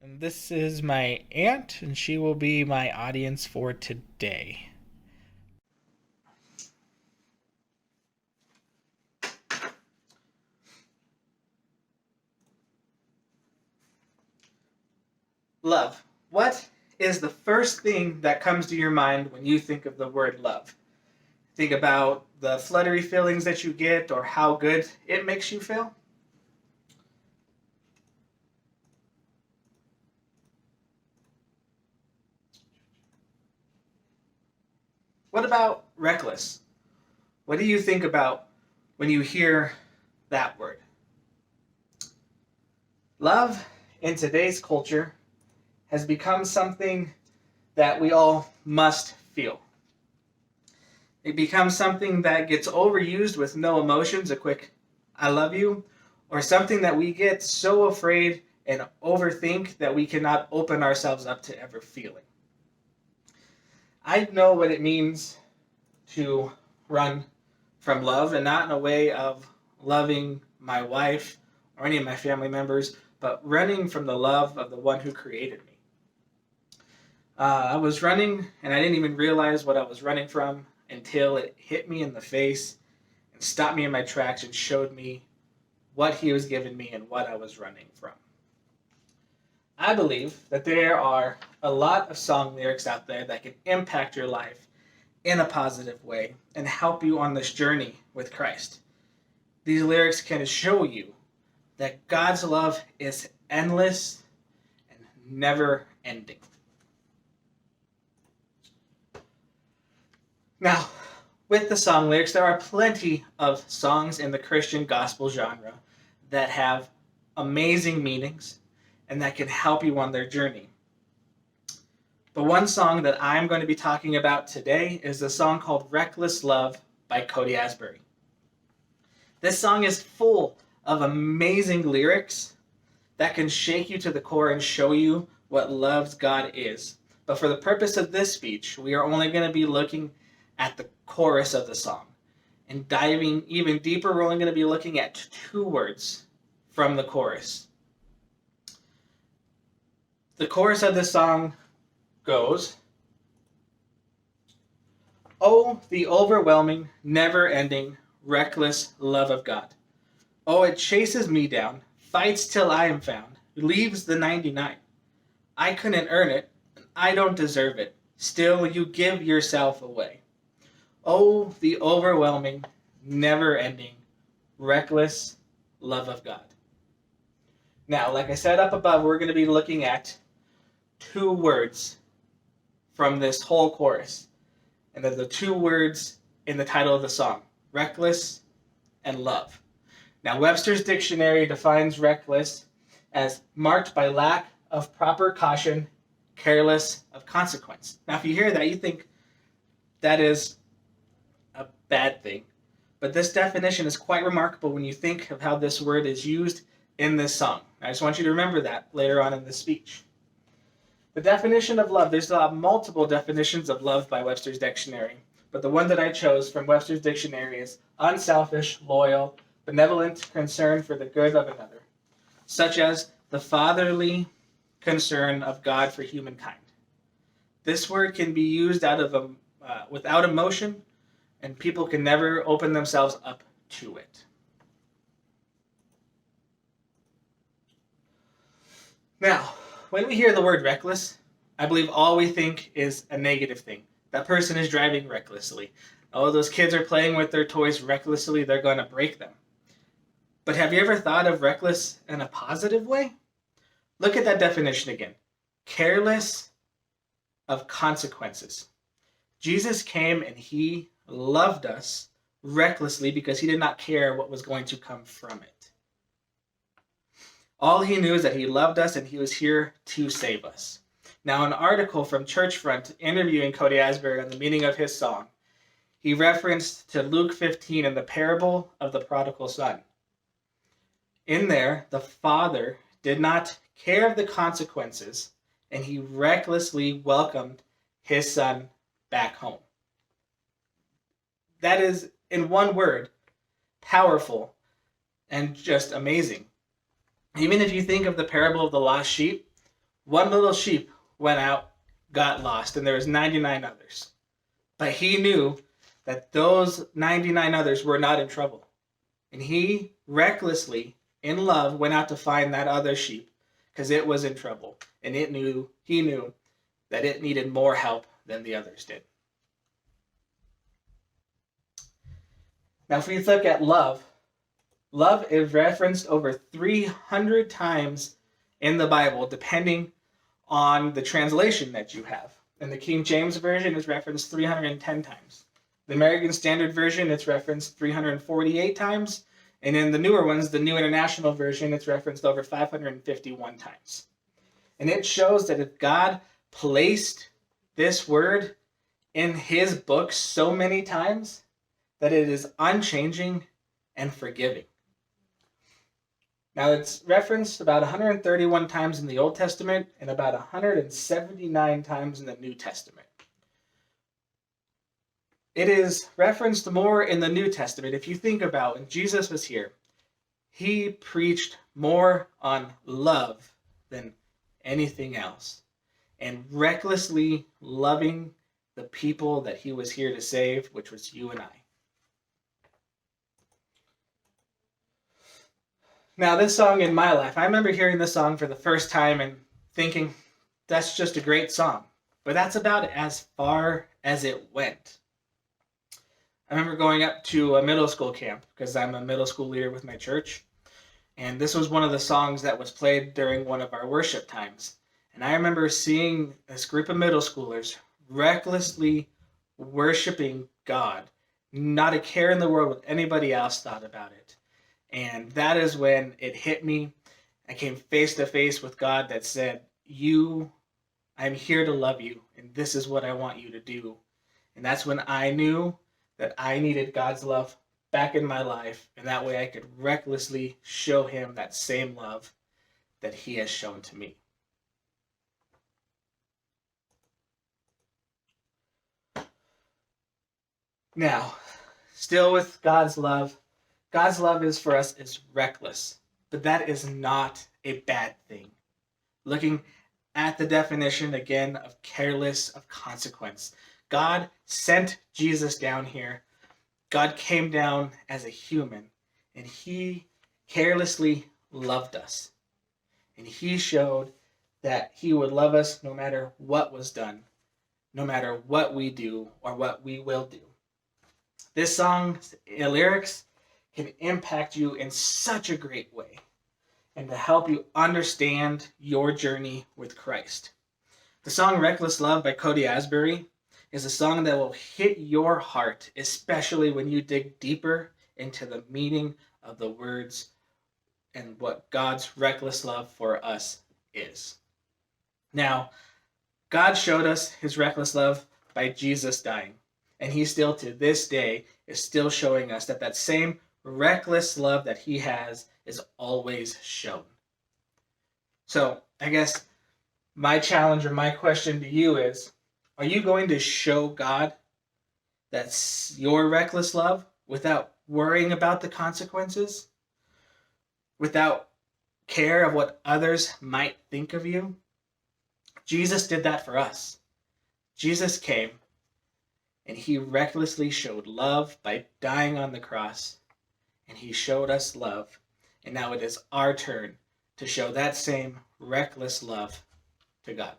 And this is my aunt, and she will be my audience for today. Love. What is the first thing that comes to your mind when you think of the word love? Think about the fluttery feelings that you get or how good it makes you feel? What about reckless? What do you think about when you hear that word? Love in today's culture has become something that we all must feel. It becomes something that gets overused with no emotions, a quick I love you, or something that we get so afraid and overthink that we cannot open ourselves up to ever feeling. I know what it means to run from love, and not in a way of loving my wife or any of my family members, but running from the love of the one who created me. I was running and I didn't even realize what I was running from until it hit me in the face and stopped me in my tracks and showed me what he was giving me and what I was running from. I believe that there are a lot of song lyrics out there that can impact your life in a positive way and help you on this journey with Christ. These lyrics can show you that God's love is endless and never ending. Now, with the song lyrics, there are plenty of songs in the Christian gospel genre that have amazing meanings and that can help you on their journey. But one song that I'm going to be talking about today is the song called Reckless Love by Cody Asbury. This song is full of amazing lyrics that can shake you to the core and show you what love's God is. But for the purpose of this speech, we are only going to be looking at the chorus of the song. And diving even deeper, we're only going to be looking at two words from the chorus. The chorus of this song goes, "Oh, the overwhelming, never-ending, reckless love of God. Oh, it chases me down, fights till I am found, leaves the 99. I couldn't earn it, and I don't deserve it. Still, you give yourself away. Oh, the overwhelming, never-ending, reckless love of God." Now, like I said up above, we're going to be looking at two words from this whole chorus. And they're the two words in the title of the song, reckless and love. Now, Webster's dictionary defines reckless as marked by lack of proper caution, careless of consequence. Now, if you hear that, you think that is a bad thing. But this definition is quite remarkable when you think of how this word is used in this song. I just want you to remember that later on in the speech. The definition of love, there's multiple definitions of love by Webster's dictionary, but the one that I chose from Webster's dictionary is unselfish, loyal, benevolent concern for the good of another, such as the fatherly concern of God for humankind. This word can be used without emotion, and people can never open themselves up to it. Now, when we hear the word reckless, I believe all we think is a negative thing. That person is driving recklessly. Oh, those kids are playing with their toys recklessly, they're going to break them. But have you ever thought of reckless in a positive way? Look at that definition again. Careless of consequences. Jesus came and he loved us recklessly because he did not care what was going to come from it. All he knew is that he loved us and he was here to save us. Now, an article from Churchfront interviewing Cody Asbury on the meaning of his song, he referenced to Luke 15 and the parable of the prodigal son. In there, the father did not care of the consequences and he recklessly welcomed his son back home. That is, in one word, powerful and just amazing. Even if you think of the parable of the lost sheep, One little sheep went out, got lost, and there was 99 others. But he knew that those 99 others were not in trouble. And he recklessly, in love, went out to find that other sheep because it was in trouble. And he knew that it needed more help than the others did. Now, if we look at love, love is referenced over 300 times in the Bible, depending on the translation that you have. In the King James Version, it's referenced 310 times. The American Standard Version, it's referenced 348 times. And in the newer ones, the New International Version, it's referenced over 551 times. And it shows that if God placed this word in his book so many times, that it is unchanging and forgiving. Now, it's referenced about 131 times in the Old Testament and about 179 times in the New Testament. It is referenced more in the New Testament. If you think about when Jesus was here, he preached more on love than anything else, and recklessly loving the people that he was here to save, which was you and I. Now, this song in my life, I remember hearing this song for the first time and thinking, that's just a great song. But that's about as far as it went. I remember going up to a middle school camp because I'm a middle school leader with my church. And this was one of the songs that was played during one of our worship times. And I remember seeing this group of middle schoolers recklessly worshiping God, not a care in the world what anybody else thought about it. And that is when it hit me. I came face to face with God that said, I'm here to love you, and this is what I want you to do. And that's when I knew that I needed God's love back in my life, and that way I could recklessly show him that same love that he has shown to me. Now, still with God's love is for us is reckless, but that is not a bad thing. Looking at the definition again of careless, of consequence, God sent Jesus down here. God came down as a human, and he carelessly loved us. And he showed that he would love us no matter what was done, no matter what we do or what we will do. This song's lyrics can impact you in such a great way and to help you understand your journey with Christ. The song Reckless Love by Cody Asbury is a song that will hit your heart, especially when you dig deeper into the meaning of the words and what God's reckless love for us is. Now, God showed us his reckless love by Jesus dying, and he still to this day is still showing us that same reckless love that he has is always shown. So I guess my challenge or my question to you is, are you going to show God that's your reckless love without worrying about the consequences? Without care of what others might think of you? Jesus did that for us. Jesus came and he recklessly showed love by dying on the cross. And he showed us love. And now it is our turn to show that same reckless love to God.